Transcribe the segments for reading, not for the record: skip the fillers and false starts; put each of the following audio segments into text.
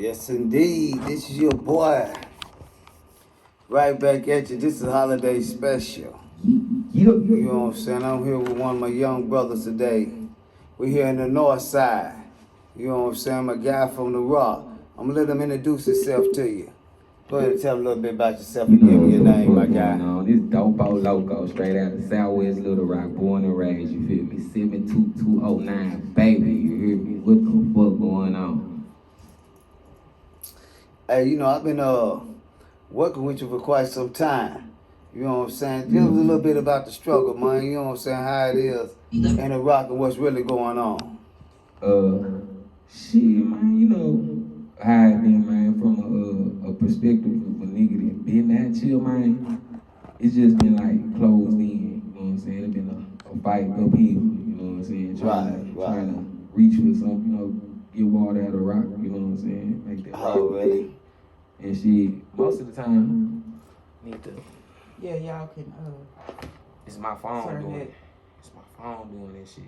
Yes, indeed. This is your boy. Right back at you. This is holiday special. You know what I'm saying? I'm here with one of my young brothers today. We're here in the north side. You know what I'm saying? I'm a guy from the Rock. I'm gonna let him introduce himself to you. Go ahead and tell a little bit about yourself and give me your name, my guy. This Dopo Loco, straight out of Southwest Little Rock, born and raised, you feel me? 72209, baby, you hear me? What the fuck going on? Hey, you know, I've been working with you for quite some time. You know what I'm saying? Tell us a little bit about the struggle, man. You know what I'm saying? How it is in the Rock and what's really going on. Shit, man, you know how it been, man, from a perspective of a nigga that been that chill, man. It's just been like closed in, you know what I'm saying? It's been a fight uphill, you know what I'm saying? Trying to reach for something, you know, get water out of the rock, you know what I'm saying? Make that Already. And shit, most of the time, need to. Yeah, y'all can It's my phone turn doing it. it. It's my phone doing that shit.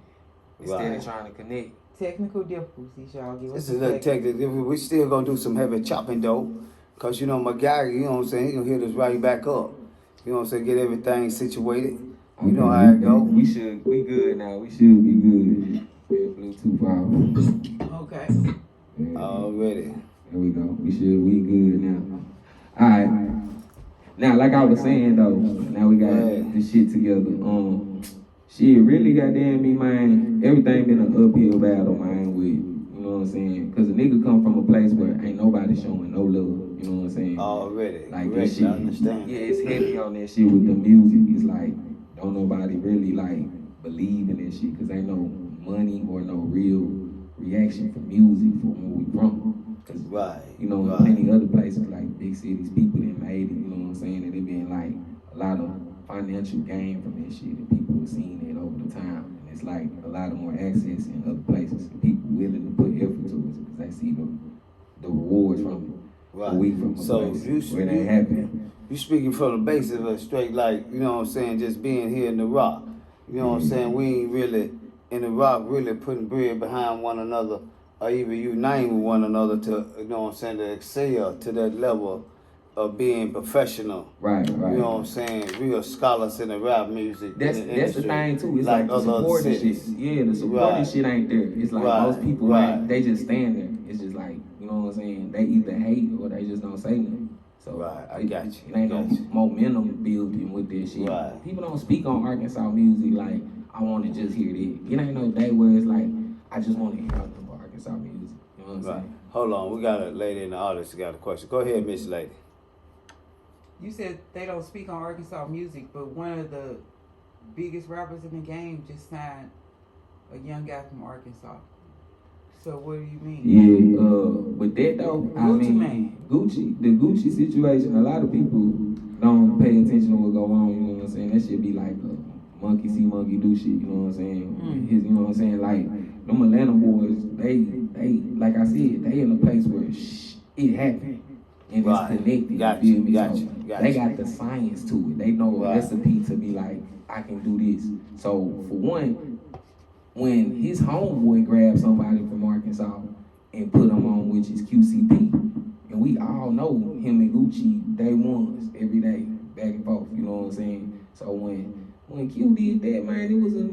Instead of trying to connect. Technical difficulties, y'all give us This a is a second. technical. We still gonna do some heavy chopping though. Cause you know my guy, you know what I'm saying, he gonna hit us right back up. You know what I'm saying, get everything situated. You know how it go. We good now. We should be good. Bluetooth out. Okay. Yeah. Already. There we go. We good now. Alright. Now, like I was saying though, now we got this shit together. Shit really goddamn me, man. Everything been an uphill battle, man, with, you know what I'm saying? Cause a nigga come from a place where ain't nobody showing no love, you know what I'm saying? Already. Like Correct, that shit. I understand. Yeah, it's heavy on that shit with the music. It's like, don't nobody really like believe in that shit, cause ain't no money or no real reaction for music from where we from. Cause, you know, in plenty other places like big cities, people that made it, you know what I'm saying? And it been like a lot of financial gain from that shit, and people have seen it over the time. And it's like a lot of more access in other places, and people willing to put effort to it because they see the rewards from it. Right. We from a So place where they happen. You speaking from the basis of straight, like, you know what I'm saying, just being here in the Rock. You know what I'm saying? We ain't really in the Rock really putting bread behind one another or even uniting with one another to, you know what I'm saying, to excel to that level of being professional. Right. You know what I'm saying? Real scholars in the rap music. That's the thing too. It's like the other supporting shit. cities. Yeah, the supporting shit ain't there. It's like most people ain't. They just stand there. It's just like, you know what I'm saying? They either hate or they just don't say nothing. So I got you. It ain't no momentum building with this shit. Right. People don't speak on Arkansas music like I want to just hear this. It ain't no day where it's like I just want to hear nothing but Arkansas music. You know what I'm saying? Hold on, we got a lady in the audience who got a question. Go ahead, Miss Lady. You said they don't speak on Arkansas music, but one of the biggest rappers in the game just signed a young guy from Arkansas. So what do you mean? Yeah, with that though, Gucci Mane. The Gucci situation, a lot of people don't pay attention to what go on, you know what I'm saying? That shit be like monkey see, monkey do shit, you know what I'm saying? You know what I'm saying? Like, them Atlanta boys, they, like I said, they in a place where it happened. And it's connected, Got you you, feel me? got So you, got they you. got the science to it. They know a recipe to be like, I can do this. So, for one, when his homeboy grabbed somebody from Arkansas and put him on, which is QCP, and we all know him and Gucci, day ones, every day, back and forth, you know what I'm saying? So when Q did that, man, it was a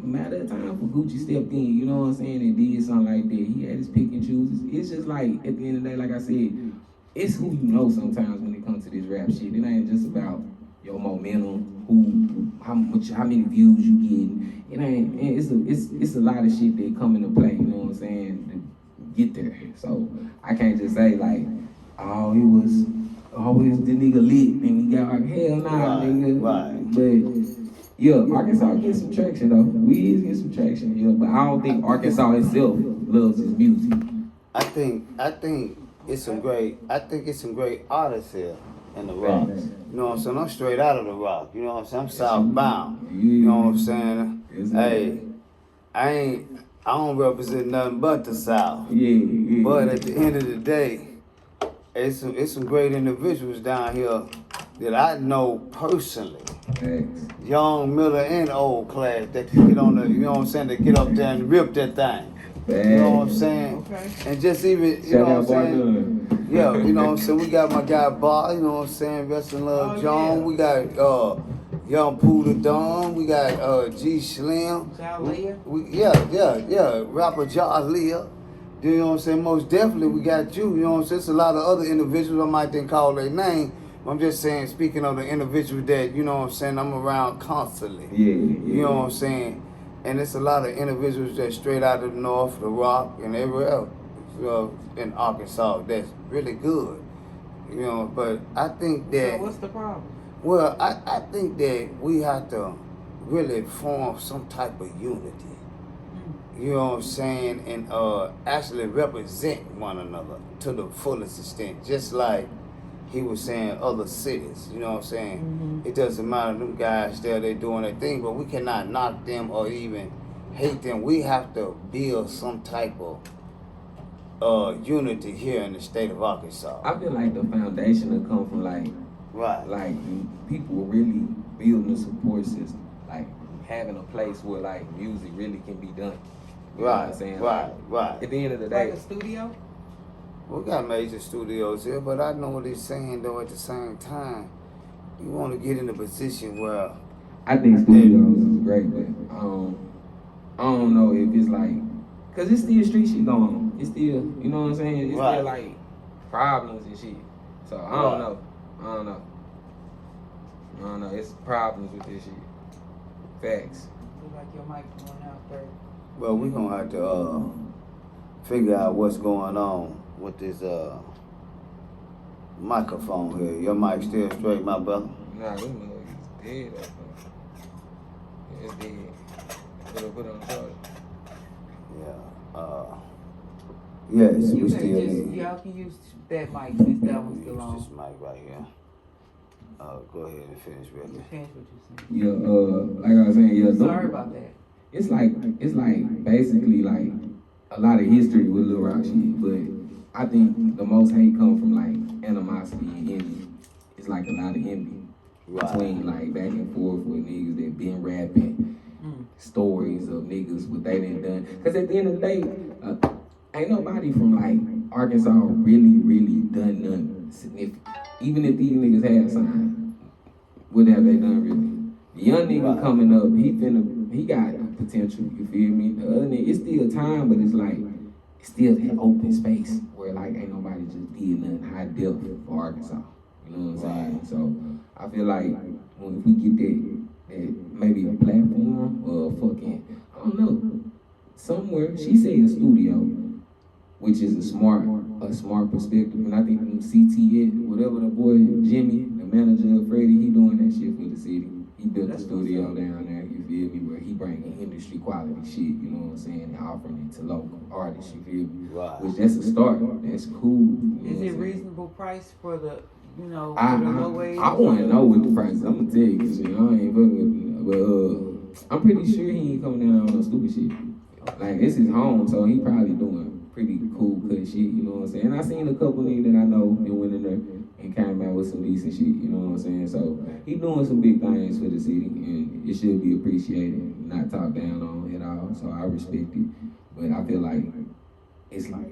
matter of time for Gucci stepped in, you know what I'm saying, and did something like that. He had his pick and chooses. It's just like, at the end of the day, like I said, it's who you know sometimes when it comes to this rap shit. It ain't just about your momentum, how many views you getting. It ain't. It's a lot of shit that come into play. You know what I'm saying? To get there. So I can't just say like, oh, he was always the nigga lit and he got like hell nah, nigga. Right. But yeah, Arkansas gets some traction though. We is get some traction, yeah. But I don't think Arkansas itself loves his music. I think it's some great artists here in the Rock. Thanks. You know what I'm saying? I'm straight out of the Rock. You know what I'm saying? I'm southbound. You know what I'm saying? Hey, I don't represent nothing but the South. Yeah. But at the end of the day, it's some great individuals down here that I know personally. Thanks. Young, middle, and old class that can get on the, you know what I'm saying, to get up there and rip that thing. You know what I'm saying? Okay. Okay. And just even, you Shout know out what I'm saying? Barnum. Yeah, you know what I'm saying? We got my guy Bar, you know what I'm saying? Rest in Love Oh, John. yeah. We got Young Pooh Don. We got G Slim. Jalea. Yeah. Rapper Jalea. You know what I'm saying? Most definitely we got you. You know what I'm saying? It's a lot of other individuals I might then call their name. I'm just saying, speaking of the individuals that, you know what I'm saying, I'm around constantly. Yeah. You know what I'm saying? And it's a lot of individuals that straight out of the north, the rock, and everywhere else in Arkansas that's really good. You know, but I think that, So what's the problem? well, I think that we have to really form some type of unity. You know what I'm saying? And actually represent one another to the fullest extent. Just like he was saying other cities. You know what I'm saying? It doesn't matter, them guys there, they doing their thing, but we cannot knock them or even hate them. We have to build some type of unity here in the state of Arkansas. I feel like the foundation will come from like people really building a support system, like having a place where like music really can be done. You know what I'm saying? Right. At the end of the Like day, a studio? We got major studios here, but I know what he's saying though. At the same time, you want to get in a position where I think studios is great, but I don't know if it's like, cause it's still street shit going on. It's still, you know what I'm saying? It's Right. still like problems and shit. So I don't know. It's problems with this shit. Facts. Look like your mic going out there. well, we're gonna have to figure out what's going on with this microphone here. Your mic still straight, my brother? Nah, this motherfucker's dead up there. It's dead. Put it on the charger. Yeah. Yes, You we can still just, need. y'all can use that mic since that one's still Use this on. mic right here. Go ahead and finish You really. finish what you're saying. Yeah, like I was saying, yeah. Sorry about that. It's like basically like a lot of history with Lil Rock shit, but I think the most hate come from like animosity and envy. It's like a lot of envy between like back and forth with niggas that been rapping stories of niggas what they done done. Cause at the end of the day, ain't nobody from like Arkansas really done nothing significant. Even if these niggas had a sign, what have they done really? The young nigga coming up, he got potential, you feel me? The other nigga, it's still time, but it's like, it's still that open space where like ain't nobody just did nothing high depth for Arkansas. You know what I'm saying? So I feel like if we get that maybe a platform or I don't know, somewhere, she said a studio, which is a smart perspective. And I think CT, whatever the boy Jimmy, the manager of Freddie, he doing that shit for the city. He built a studio down there, you feel me, where he bringing industry quality shit, you know what I'm saying, and offering it to local artists, you feel me? Right. Which that's a start. That's cool. Is it reasonable price for the, for the low wage? I want to know what the price is. I'm gonna tell you, cause shit, I ain't fucking with, but I'm pretty sure he ain't coming down on no stupid shit. Like it's his home, so he probably doing pretty cool cut shit, you know what I'm saying? And I seen a couple niggas that I know that went in there and came out with some decent shit, you know what I'm saying? So he doing some big things for the city, and it should be appreciated, not talked down on at all. So I respect it, but I feel like it's like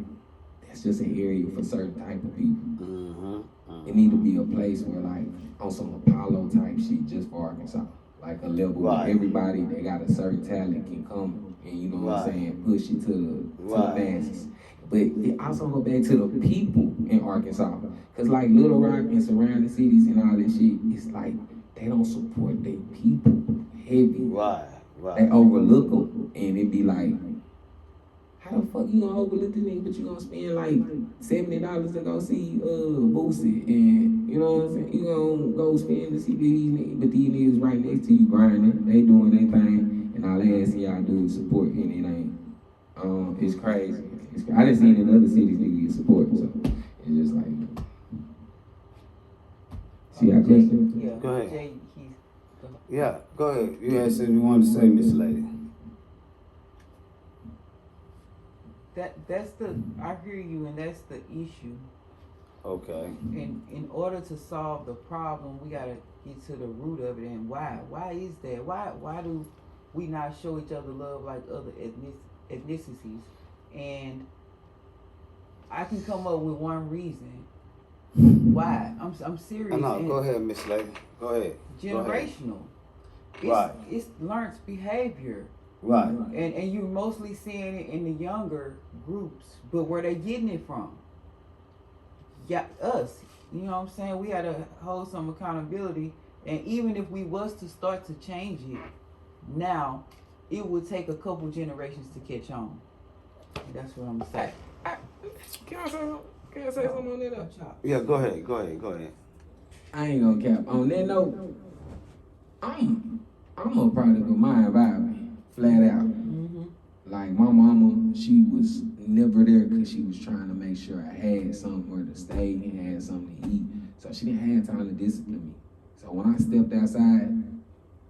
that's just an area for certain type of people. It need to be a place where like on some Apollo type shit just for Arkansas, like a level where everybody that got a certain talent can come and you know what I'm saying, push it to the masses. But it also go back to the people in Arkansas. Cause like Little Rock and surrounding cities and all that shit, it's like they don't support their people heavy. They overlook them. And it be like, how the fuck you gonna overlook this nigga, but you gonna spend like $70 to go see Boosie, and you know what I'm saying? You gonna go spend to see these niggas, but these niggas right next to you grinding, they doing their thing, and all they asking y'all do is support, and it ain't. It's crazy. I done seen in other cities niggas get support, so it's just like. See how question? Yeah. Go ahead. Jay, Yeah, go ahead. You had something you wanted to say, Miss Lady. That's the, I hear you, and that's the issue. Okay. In order to solve the problem, we gotta get to the root of it, and why. Why is that? Why do we not show each other love like other ethnicities? And I can come up with one reason why. I'm serious. Oh, no, and go ahead, Miss Lady. Go ahead. Generational. Right. It's learned behavior. Right. And you're mostly seeing it in the younger groups, but where they getting it from? Yeah, us. You know what I'm saying? We had to hold some accountability, and even if we was to start to change it now, it would take a couple generations to catch on. That's what I'm saying. Can I say something on that? Yeah, go ahead. I ain't gonna cap. On that note, I'm a product of my environment, flat out. Mm-hmm. Like my mama, she was never there because she was trying to make sure I had somewhere to stay and had something to eat. So she didn't have time to discipline me. So when I stepped outside,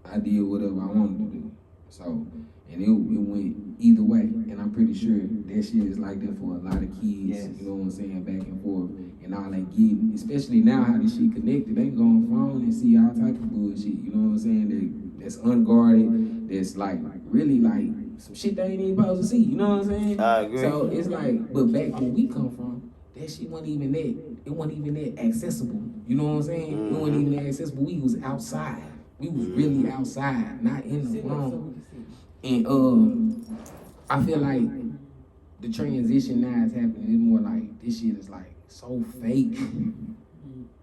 I did whatever I wanted to do. So, and it went either way. And I'm pretty sure that shit is like that for a lot of kids. Yes. You know what I'm saying? Back and forth. And all they get, especially now how this shit connected, they can go on phone and see all type of bullshit. You know what I'm saying? That's unguarded. That's like really like some shit they ain't even supposed to see. You know what I'm saying? I agree. So it's like, but back where we come from, that shit wasn't even that. It wasn't even that accessible. You know what I'm saying? It wasn't even that accessible. We was outside. We was really outside, not in the room. And I feel like the transition now is happening. It's more like this shit is like so fake.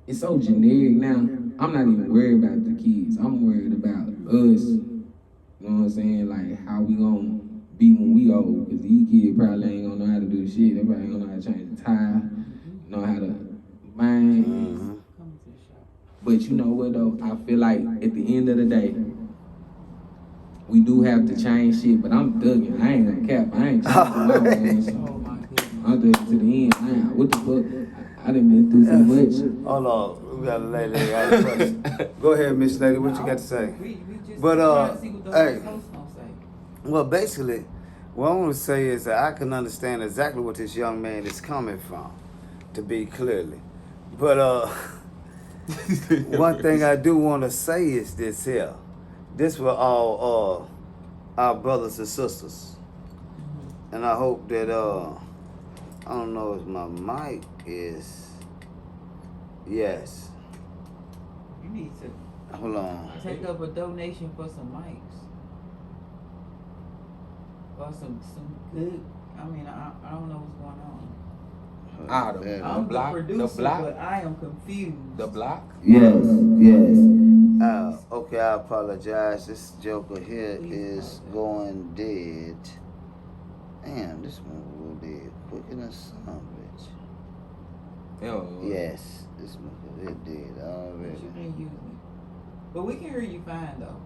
It's so generic now. I'm not even worried about the kids. I'm worried about us. You know what I'm saying? Like how we gonna be when we old. Cause these kids probably ain't gonna know how to do the shit. They probably ain't gonna know how to change the tire, know how to bang. But you know what though? I feel like at the end of the day, we do have to change shit, but I'm thugging. I ain't gonna cap. I ain't changing my own. Oh my goodness. I'm thugging to the end. What the fuck? I done been through so much. Hold on. We got a lady got a question. Go ahead, Miss Lady. What you got to say? We just But, trying to see what those hey. hosts gonna say. Well, basically, what I want to say is that I can understand exactly what this young man is coming from, to be clearly. But one thing I do want to say is this here. This for all our brothers and sisters. And I hope that, I don't know if my mic is, yes. You need to Hold on. take up a donation for some mics. Or some good, I mean, I don't know what's going on. I'm the block, producer, the block, but I am confused. the block. Yes. Okay, I apologize. This joker here is going dead. Damn, this one will dead quicker than some bitch. Yes, this one is dead But already. you can use it. But we can hear you fine though.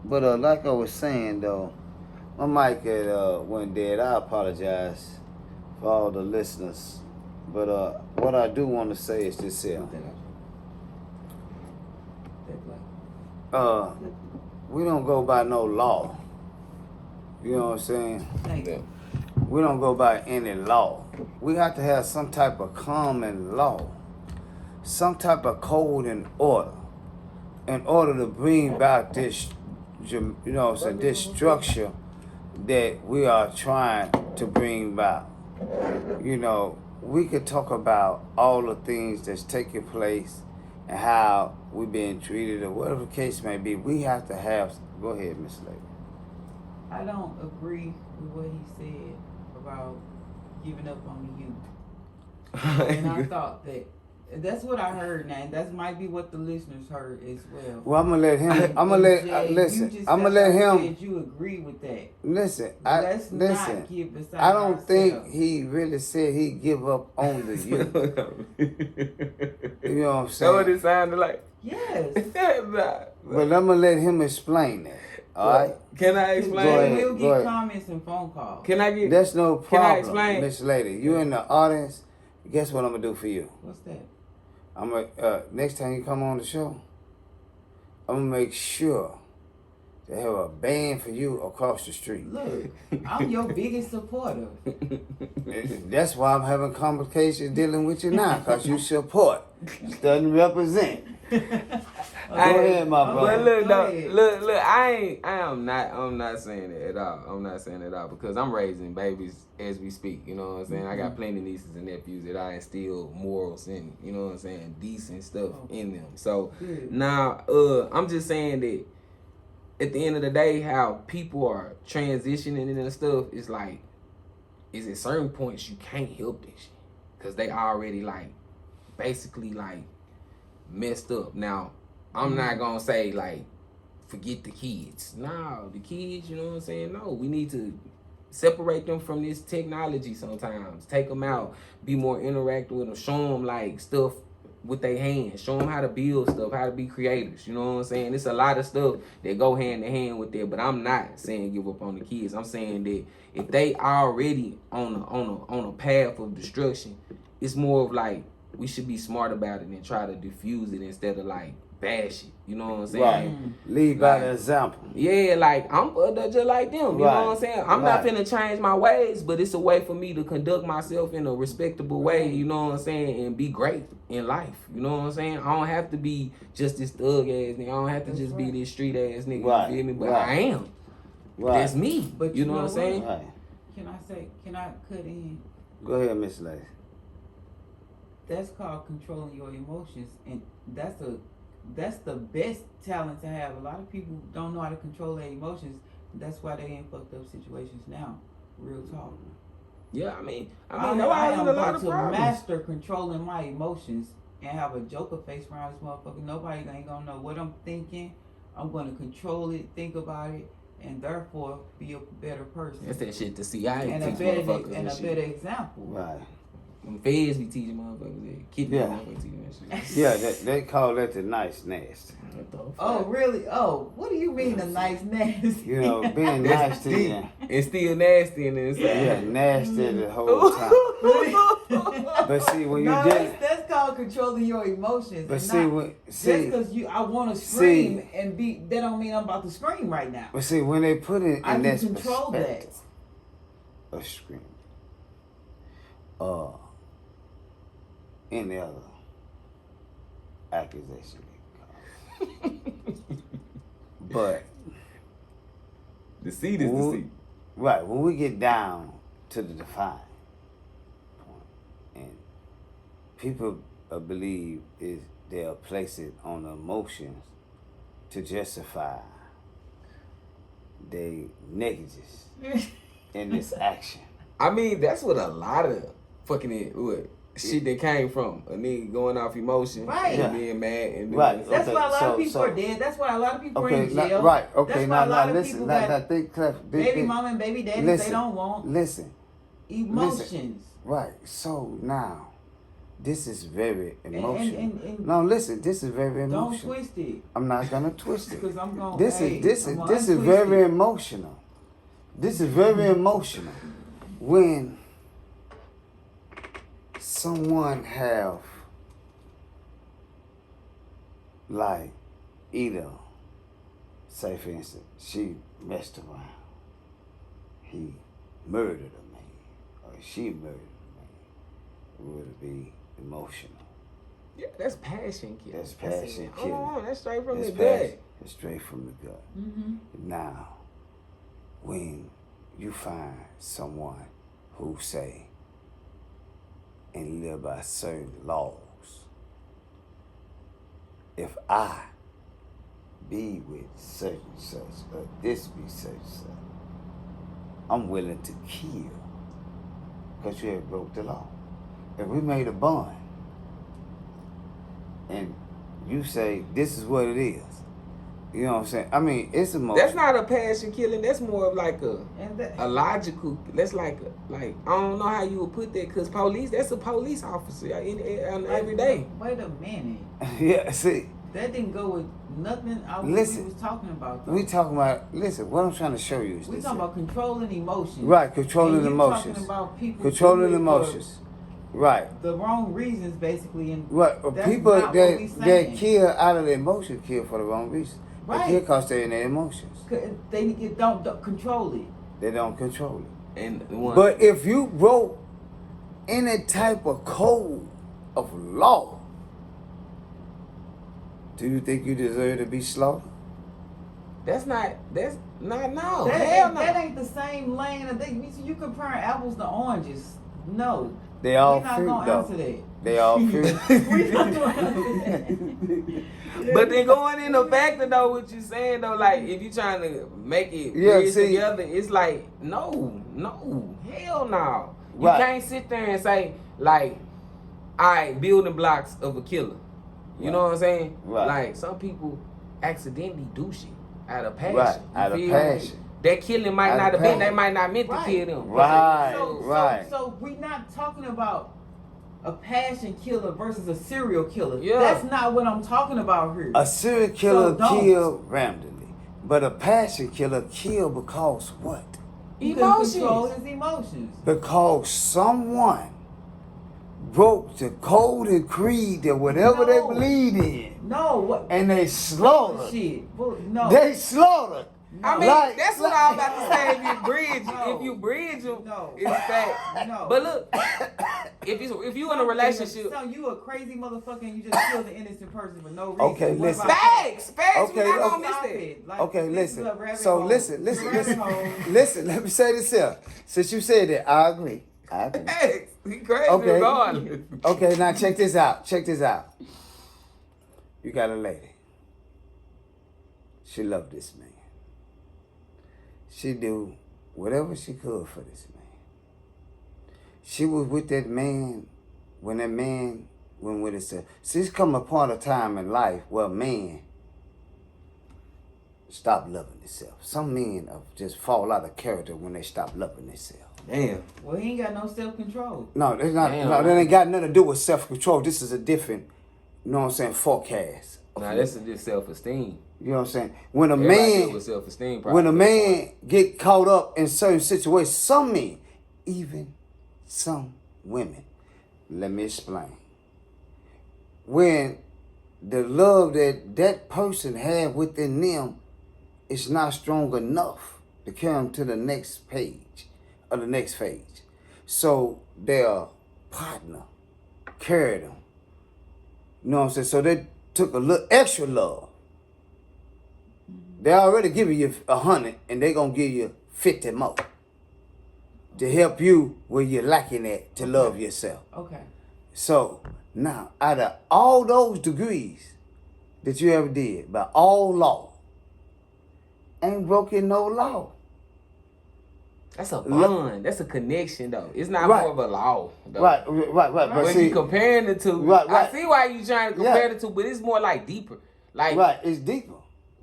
But like I was saying though, my mic had went dead. I apologize for all the listeners. But what I do want to say is this here. We don't go by no law. You know what I'm saying? Thank you. We don't go by any law. We have to have some type of common law, some type of code and order, in order to bring about this, you know what I'm saying, this structure that we are trying to bring about. You know, we could talk about all the things that's taking place and how we've been treated or whatever the case may be. We have to have, go ahead, Miss Lady. I don't agree with what he said about giving up on the youth. And I thought that's what I heard now. That might be what the listeners heard as well. Well, I'm gonna let him. I'm gonna let listen. I'm gonna let him. You agree with that? Listen. Let's listen. not give the side I don't ourselves. think he really said he give up on the youth. You know what I'm That's saying? what it sounded like. Yes. But I'm gonna let him explain that. All right. Can I Go explain? ahead. We'll go get ahead. comments and phone calls. Can I get? That's no Can I problem, explain? Miss Lady. You in the audience. Guess what I'm gonna do for you? What's that? I'm gonna next time you come on the show, I'm gonna make sure to have a band for you across the street. Look, I'm your biggest supporter. That's why I'm having complications dealing with you now, cause you support, doesn't represent. ahead, my But brother. look, Go though, ahead. look. I'm not saying that at all. I'm not saying that at all because I'm raising babies as we speak. You know what I'm saying? I got plenty of nieces and nephews that I instill morals in. You know what I'm saying? Decent stuff in them. So Good. now, I'm just saying that at the end of the day, how people are transitioning and stuff is like, is at certain points you can't help this shit because they already like basically like messed up. Now, I'm not gonna say like forget the kids. No, the kids, you know what I'm saying? No, we need to separate them from this technology sometimes. Take them out, be more interactive with them, show them like stuff with their hands, show them how to build stuff, how to be creators. You know what I'm saying? It's a lot of stuff that go hand in hand with that, but I'm not saying give up on the kids. I'm saying that if they already on a path of destruction, it's more of like we should be smart about it and try to diffuse it instead of like bash it. You know what I'm saying? Right. Lead by Like, the example. Yeah, like I'm just like them. You know Right. what I'm saying? I'm not Right. finna change my ways, but it's a way for me to conduct myself in a respectable way. You know what I'm saying? And be great in life. You know what I'm saying? I don't have to be just this thug ass nigga. I don't have to just be this street ass nigga. Right. You feel me? But Right. I am. Right. That's me. But you know what I'm saying? Right. Can I cut in? Go ahead, Miss Lacey. That's called controlling your emotions, and that's the best talent to have. A lot of people don't know how to control their emotions. That's why they in fucked up situations now. Real talk. Yeah, I mean, I nobody's am in a lot going of to problems. master controlling my emotions and have a joker face around this motherfucker. Nobody ain't gonna know what I'm thinking. I'm gonna control it, think about it, and therefore be a better person. That's that shit the CIA and teach a better motherfuckers and a shit. better example. Right. Them feds be teaching motherfuckers that. Kidney Yeah. motherfuckers teaching that shit. Yeah, they call that the nice nasty. What the fuck? Oh really? Oh, what do you mean a nice nasty? You know, being That's nice to deep. you. It's still nasty in the inside. Yeah, nasty the whole time. But see, when you no, did, that's called controlling your emotions. but and see, not when just see, because I want to scream See. and be, that don't mean I'm about to scream right now. but see, when they put it I in can this control that. perspective of screaming, any other accusation, they can call. But Deceit is deceit. right when we get down to the defined point, and people believe is they'll place it on the emotions to justify their negligence in this action. I mean, that's what a lot of fucking shit that came from. A nigga going off emotion Right. and being mad and doing Right. That's Okay, why a lot so- of people so- are dead. That's why a lot of people are Okay, in jail. right. Okay, That's why a lot of listen. people Now, got think clever. baby mama and baby daddies listen, they don't want Listen. emotions. Right. So now, this is very emotional. And No, listen. This is very don't emotional. twist it I'm not gonna twist it. because I'm going. This hey, is I'm gonna this is untwist very it. emotional. This is very emotional when someone have like either say for instance she messed around, he murdered a man, or she murdered a man, would it be emotional? Yeah, that's passion killing. That's passion killing. Oh, that's straight from That's the passion. gut. It's straight from the gut. Mm-hmm. Now, when you find someone who say and live by certain laws, if I be with such and such, or this be such and such, I'm willing to kill because you have broke the law. If we made a bond and you say this is what it is, you know what I'm saying? I mean, it's emotional. That's not a passion killing. That's more of like And that, a logical. That's like I don't know how you would put that because police. That's a police officer every day. Wait a minute. Yeah, see, That didn't go with nothing I Listen, we was talking about. Though. we talking about, listen, what I'm trying to show you is We this. talking about controlling emotions. Right, controlling And you emotions. Talking about people Controlling doing it emotions. Right. for the wrong reasons, basically. And Right. that's People not what we that saying. kill out of their emotions kill for the wrong reason. They Right. kill because they're in their emotions. They don't control it. They don't control it. And one, But if you broke any type of code of law Do you think you deserve to be slaughtered? That's not no. That ain't the same lane of thing. You comparing apples to oranges. No. They all We're not fruit gonna though. answer that. They all fruit. We're not gonna answer that. But then going in the factor though, what you saying though, like if you trying to make it Yeah, bridge see- together, it's like no, hell no. You Right. can't sit there and say like, all right, building blocks of a killer. You know what I'm saying? Right. Like some people accidentally do shit out of passion. Right, You out of feel me? passion. That killing might Out not of have been. They passion. might not meant to Right. kill them. Right. So, so we're not talking about a passion killer versus a serial killer. Yeah. That's not what I'm talking about here. A serial killer So don't. killed randomly, but a passion killer killed because what? He couldn't control Emotions. his emotions. Because someone broke the code and creed that whatever they No. believed in, No, what? and they slaughtered. Shit. No. They slaughtered. I mean, Like- that's what I was about to say. If you bridge, No. if you bridge them, No. it's that. No. But look, if you in a relationship, So you a crazy motherfucker and you just killed an innocent person for no reason. Okay, What listen. about that? facts. Okay, We're not gonna okay. miss Stop that. it. Like, Okay, this is listen. a rabbit So hole. listen. Rabbit hole. Listen, let me say this here. Since you said that, I agree. Facts. He crazy Okay. regardless. Okay, now check this out. Check this out. You got a lady. She loved this man. She do whatever she could for this man. She was with that man when that man went with himself. See, it's come a part of time in life where man stop loving himself. Some men just fall out of character when they stop loving themselves. Damn. Well, he ain't got no self-control. No, that's not. Damn. No, that ain't got nothing to do with self-control. This is a different, you know what I'm saying, forecast. Now this is just self-esteem. You know what I'm saying? When a Everybody deal man, with self-esteem. when a probably. man get caught up in certain situations, some men, even some women, let me explain. When the love that person had within them is not strong enough to carry them to the next page or the next phase, so their partner carried them. You know what I'm saying? So they took a little extra love. They already giving you 100, and they gonna give you 50 more to help you where you're lacking at to love yourself. Okay. So now, out of all those degrees that you ever did, by all law, ain't broken no law. That's a bond. That's a connection though. It's not Right. more of a law. Though. Right. But When see, you comparing the two, Right. I see why you trying to compare Yeah. the two, but it's more like deeper. Like right, it's deeper.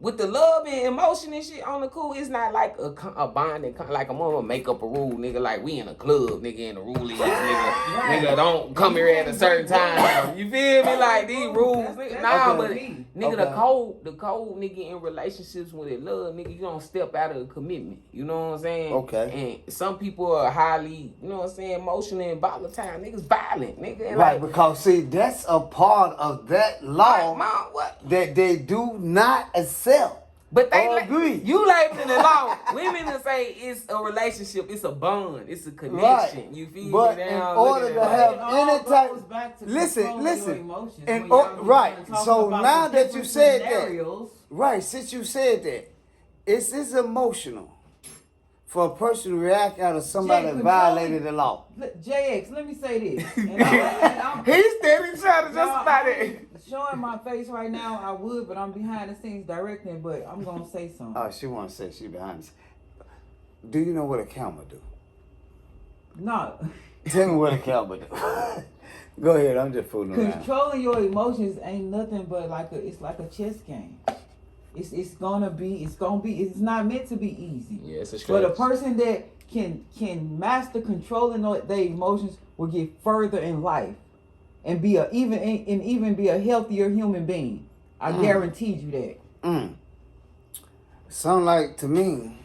with the love and emotion and shit on the cool, it's not like a bond and like I'm gonna make up a rule, nigga. Like we in a club, nigga, and the rule is nigga don't come here at a certain time. You feel me? Like these rules, nigga. Nah, but me. nigga, Okay. the code, nigga, in relationships with it love, nigga, you don't step out of a commitment. You know what I'm saying? Okay. And some people are highly, you know what I'm saying, emotional and volatile. Niggas violent, nigga. And Right, like, because see, that's a part of that law like, mom, what? that they do not accept. But they Or agree. you labeling it law. Women will say it's a relationship, it's a bond, it's a connection. Right. You feel But me? in Now, order look to at have It all any type, goes back to listen, controlling listen. your emotions And when y'all be right. talking So about now the that you different said scenarios, that, right? Since you said that, it's emotional for a person to react out of somebody Jay, that violated the law. Look, JX, let me say this. And I'm He's steady trying to No, justify I that. ain't showing my face right now, I would, but I'm behind the scenes directing, but I'm gonna say something. Oh, she want to say she behind us. Do you know what a camera do? No. Tell me what a camera do. Go ahead, I'm just fooling around. Controlling your emotions ain't nothing but it's like a chess game. It's not meant to be easy. Yeah, it's a But a stretch. person that can master controlling their emotions will get further in life and even be a healthier human being. I guaranteed you that. Sound like to me,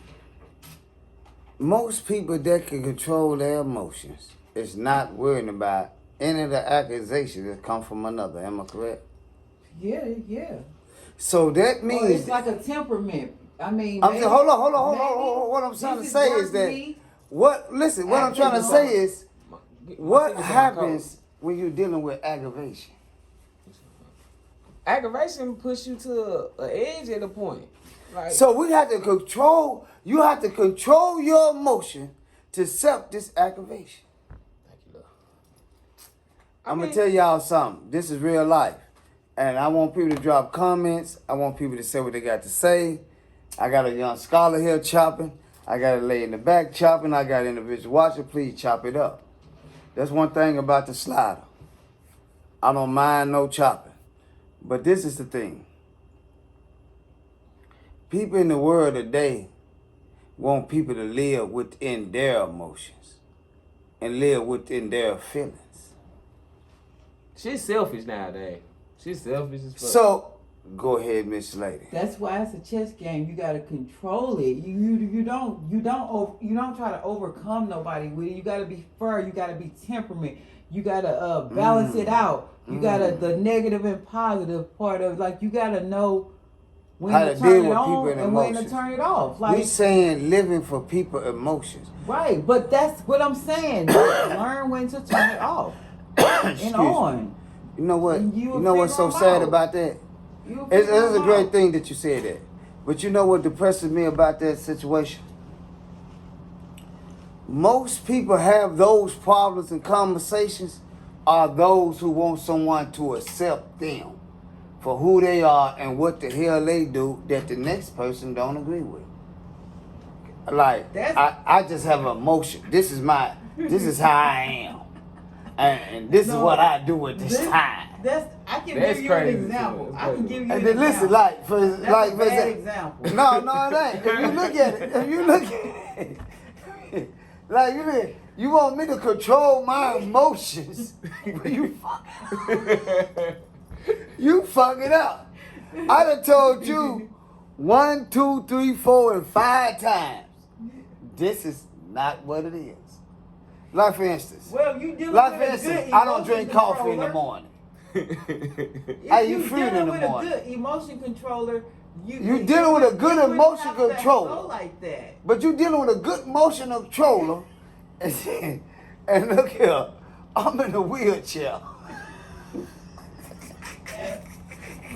most people that can control their emotions is not worrying about any of the accusations that come from another. Am I correct? Yeah. So that Well, means it's like a temperament. I mean, I'm maybe- saying, hold on. maybe What I'm trying to this say worth is that me what I'm trying to say is what My fingers on the happens when you're dealing with aggravation. Aggravation push you to an edge at a point. Like, So we have to control. You have to control your emotion to accept this aggravation. thank you, love. I'm gonna tell y'all something. This is real life, and I want people to drop comments. I want people to say what they got to say. I got a young scholar here chopping. I got a lady in the back chopping. I got an individual watching. Please chop it up. That's one thing about the slider. I don't mind no chopping, but this is the thing. People in the world today want people to live within their emotions and live within their feelings. She's selfish nowadays. She's selfish as fuck. So, go ahead, Miss Lady. That's why it's a chess game. You gotta control it. You don't try to overcome nobody with it. You gotta be fair. You gotta be temperament. You gotta balance it out. You gotta the negative and positive part of like you gotta know when How to to turn deal it with on people and and when to emotions. turn it off. Like We saying living for people emotions. right, but that's what I'm saying. Learn when to turn it off Excuse and me. on. You know what? And You you'll know what's so figure 'em sad out. about that? You'll It's figure a 'em great out. thing that you said that. But you know what depresses me about that situation? Most people have those problems and conversations are those who want someone to accept them for who they are and what the hell they do that the next person don't agree with. Like, I just have an emotion. This is how I am. And this is No, what I do at this time. I can That's give you an crazy, example. too. I can give you an And then listen, example. like for That's like a for bad example. example. No, it ain't. If you look at it, like you want me to control my emotions, but you fuck it up. I done told you 1, 2, 3, 4, and 5 times. This is not what it is. Like for instance, Well, you dealing like with for a instance, good I don't emotion drink coffee in the controller. morning. If How you you feeling in dealing the with morning? a good emotion controller, You dealing with a good you wouldn't emotion have to controller. go like that. But you dealing with a good motion controller, and look here, I'm in a wheelchair.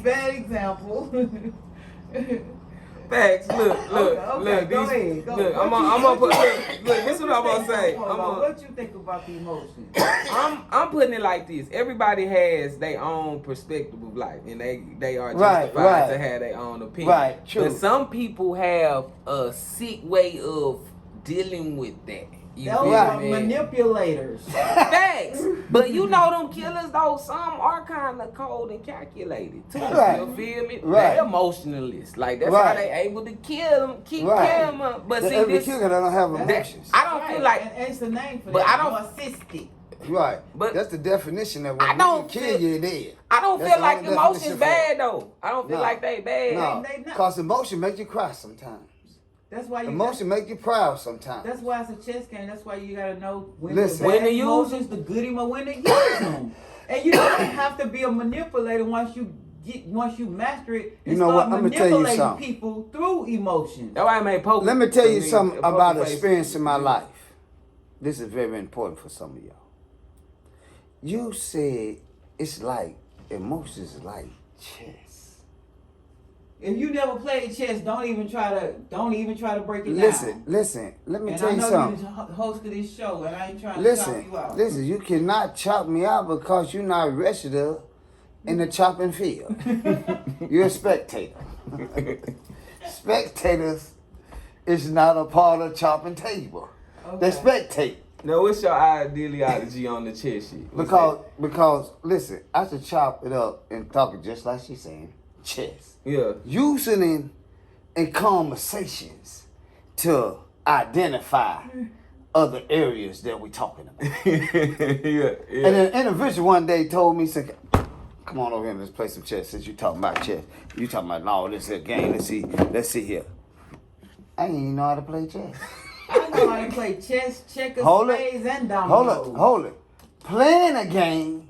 Bad example. Facts. Look. Okay, go These, ahead. Go. Look, What I'm you- gonna put. what Look, this is what I'm gonna say. Hold on. What you think about the emotions? I'm putting it like this. Everybody has their own perspective of life, and they are Right, justified right. to have their own opinion. Right, true. But some people have a sick way of dealing with that. You Those feel are me? manipulators. Facts. But you know them killers though, some are kind of cold and calculated too. Right. You feel me? Right. They're emotionalists. Like that's Right. how they able to kill them, keep Right. killing them. But see Every this, killer don't have That's- emotions. I don't feel like. and it's the name for But that. I don't- Narcissistic. Right. But- that's the definition of I when don't you kill feel- you dead. I don't That's feel the like only emotions definition for it. bad though. I don't feel No. like they bad. No, They not. cause emotion make you cry sometimes. That's why you. Emotion make you proud sometimes. That's why it's a chess game. That's why you gotta know when Listen. the When bad to use emotions, the good emotions, when to use them. And you don't have to be a manipulator once you master it. You And know start what? I'ma tell you manipulating something. people through emotions. That's why I made poker. Let me tell you I mean, something a poker about an face. experience in my life. This is very important for some of y'all. You said it's like emotions is like chess. If you never played chess, don't even try to break it Listen, down. let me And tell I you know something. you're the host of this show, and I ain't trying to chop you out. Listen, you cannot chop me out because you're not registered in the chopping field. You're a spectator. Spectators is not a part of chopping table. They Okay. spectate. Now, what's your ideology on the chess shit? What's Because listen, I should chop it up and talk it just like she's saying, chess. that? Yeah. Using it in conversations to identify other areas that we're talking about. yeah. And an individual one day told me, said, come on over here and let's play some chess since you talking about chess. You talking about, no, this is a game. Let's see here. I ain't even know how to play chess. I know how to play chess, checkers, Hold it. spades, and dominoes. Hold it. Playing a game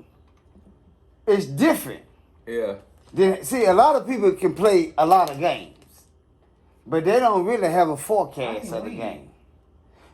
is different. Yeah. See, a lot of people can play a lot of games, but they don't really have a I forecast can of the win. game.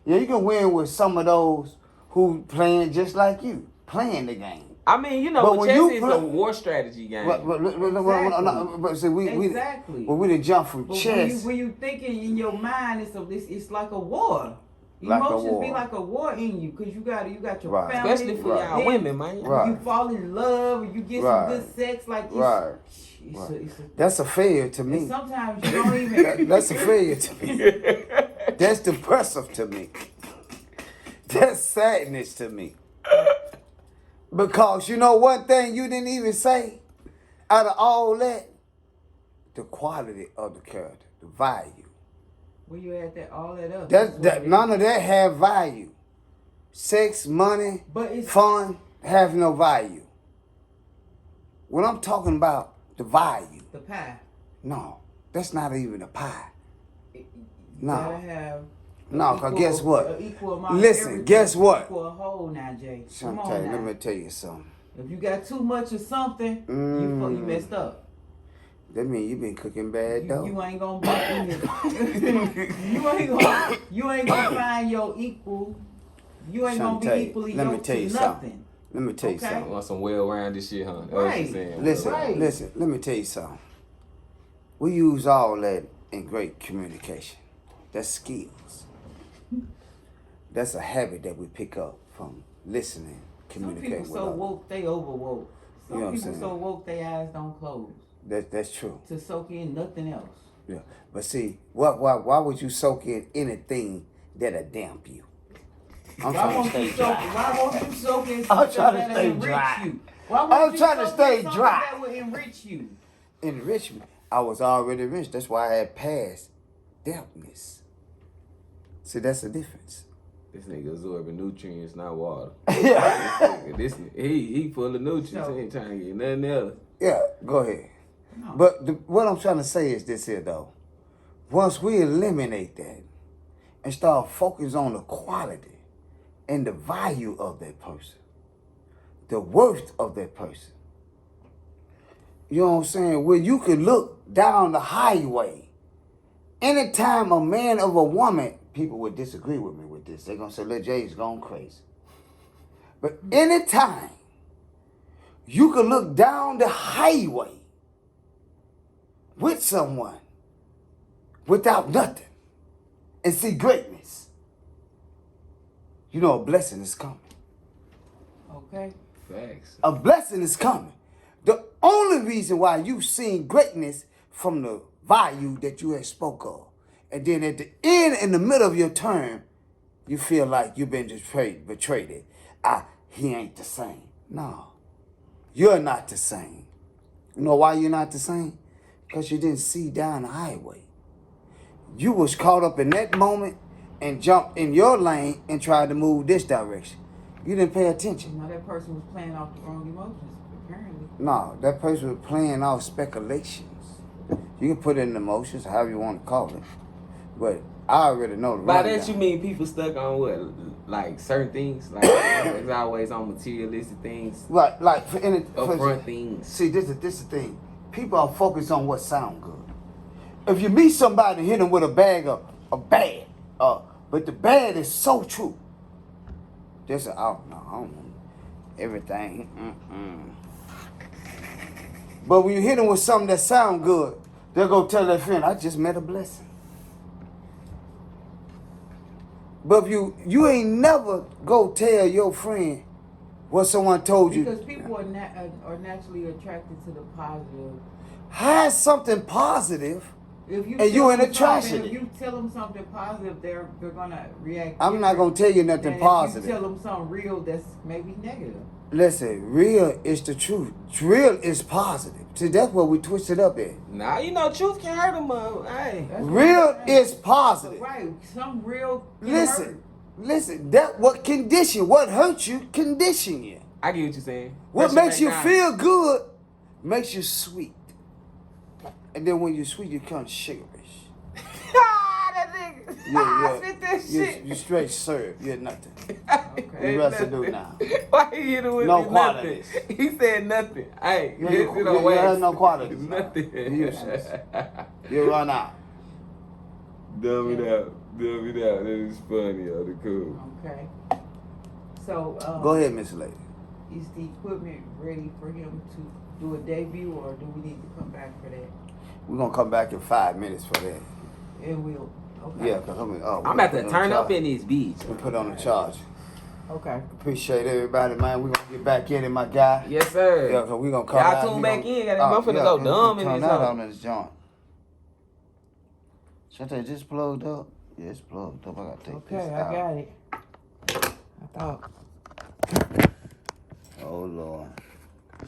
Yeah, you can win with some of those who playing just like you, playing the game. I mean, you know, But when chess you is play- a war strategy game. But see, we Exactly. we didn't jump from But chess. when you thinking in your mind, it's like a war. Like a Emotions be war. like a war in you because you got your Right. family. Especially for y'all then women, man. Right. You fall in love and you get Right. some good sex. Like it's, Right. it's Right. a, That's a failure to and me. sometimes you don't even. That's a failure to me. That's depressive to me. That's sadness to me. Because you know one thing you didn't even say out of all that, the quality of the character, the value. When you add all that up. That none of that have value. Sex, money, But it's fun have no value. When I'm talking about the value, the pie. no, that's not even a pie. You No. gotta have. No, because guess what? An equal amount of Listen, everything guess what? Equal a whole now, Jay. Come on Sometimes, now. let me tell you something. If you got too much of something, you messed up. That means you been cooking bad dough. You ain't gonna you ain't gonna find your equal. You ain't gonna be equally Let me yoked tell to you nothing. something. Let me tell you Okay. something. Want some well-rounded shit, huh? That's what Right. you're saying. Listen, Right. listen. Let me tell you something. We use all that in great communication. That's skills. That's a habit that we pick up from listening, Some communicating people with so others. woke they over woke. Some You know what I'm people saying? so woke their eyes don't close That's true. to soak in nothing else. Yeah. But see, why would you soak in anything that'll damp you? I'm Why trying to won't stay you soak? dry. Why won't you soak in I'm something trying to that'll stay enrich dry. you? Why won't I'm you trying to soak stay in something dry. that will enrich you? Enrichment. I was already rich. That's why I had past dampness. See, that's the difference. This nigga absorbing nutrients, not water. Yeah. He full of nutrients. So- He ain't trying to get nothing else. Yeah, go ahead. No. But what I'm trying to say is this here, though. Once we eliminate that and start focusing on the quality and the value of that person, the worth of that person, you know what I'm saying? Where you can look down the highway, anytime a man of a woman, people would disagree with me with this. They're going to say, Lil Jay's gone crazy. But anytime you can look down the highway with someone without nothing and see greatness, you know a blessing is coming. Okay. Facts. A blessing is coming. The only reason why you've seen greatness from the value that you had spoke of. And then at the end, in the middle of your term, you feel like you've been betrayed. He ain't the same. No. You're not the same. You know why you're not the same? Because you didn't see down the highway. You was caught up in that moment and jumped in your lane and tried to move this direction. You didn't pay attention. Now that person was playing off the wrong emotions, apparently. No, that person was playing off speculations. You can put it in emotions, however you want to call it. But I already know the By rundown. that you mean people stuck on what? Like certain things? Like it's always on materialistic things, Right, like upfront things. See, this is the thing. People are focused on what sound good. If you meet somebody and hit them with a bag of bad, but the bad is so true. Just I don't know everything. But when you hit them with something that sound good, they'll go tell their friend, I just met a blessing. But if you ain't never go tell your friend what someone told you. Because people are naturally attracted to the positive. Hide something positive. If you And you tell in them the trash something- in If it. you tell them something positive, they're gonna react. I'm not gonna tell you nothing than positive. If you tell them something real, that's maybe negative. Listen, real is the truth. Real is positive. See, that's what we twisted up at. Nah, you know, truth can hurt them. Hey. That's what Real I'm saying. is positive. Right. Some real. can Listen, hurt. that what hurts you, condition you. I get what you're saying. What Pressure makes you McDonald's. feel good makes you sweet. And then when you're sweet, you become sugarish. That nigga. I spit that shit. You straight serve. You're nothing. Okay. You residue now. Why he hit him with No nothing? qualities. He said nothing. Hey, You yes, it have wax. no qualities. Nothing. You're useless. You run out. Dumb it out. Dumb it out. That is funny, yo. The cool. Okay. So. Go ahead, Miss Lady. Is the equipment ready for him to do a debut, or do we need to come back for that? We're gonna come back in 5 minutes for that. And we'll. Okay. Yeah, cause I'm about to turn up in this bitch. We put on the charge. Okay. Appreciate everybody, man. We gonna get back in it, my guy. Yes, sir. Yeah, cause we gonna come out. Y'all tune back in. I'm finna go dumb in turn this that hoe. on this joint. Shante, just plugged up? Yeah, it's plugged up. I gotta take this Okay, out. I got it. I thought. Oh, Lord.